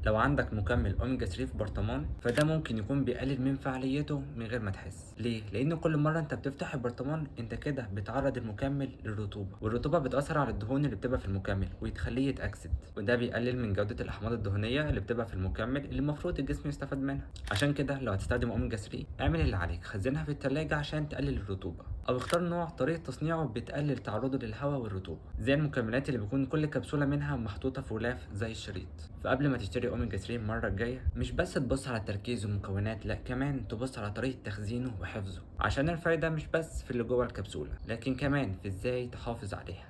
لو عندك مكمل اوميجا 3 في برطمان فده ممكن يكون بيقلل من فعاليته من غير ما تحس. ليه؟ لان كل مره انت بتفتح البرطمان انت كده بتعرض المكمل للرطوبه، والرطوبه بتاثر على الدهون اللي بتبقى في المكمل وتخليه يتاكسد، وده بيقلل من جوده الاحماض الدهنيه اللي بتبقى في المكمل اللي المفروض الجسم يستفاد منها. عشان كده لو هتستخدم اوميجا 3 اعمل اللي عليك، خزنها في التلاجة عشان تقلل الرطوبه، او اختار نوع طريقه تصنيعه بتقلل تعرضه للهواء والرطوبه، زي المكملات اللي بيكون كل كبسوله منها محطوطه في غلاف زي الشريط. فقبل ما تشتري اوميجا 3 المره الجايه مش بس تبص على التركيز والمكونات، لا كمان تبص على طريقه تخزينه وحفظه، عشان الفايده مش بس في اللي جوه الكبسوله لكن كمان في ازاي تحافظ عليها.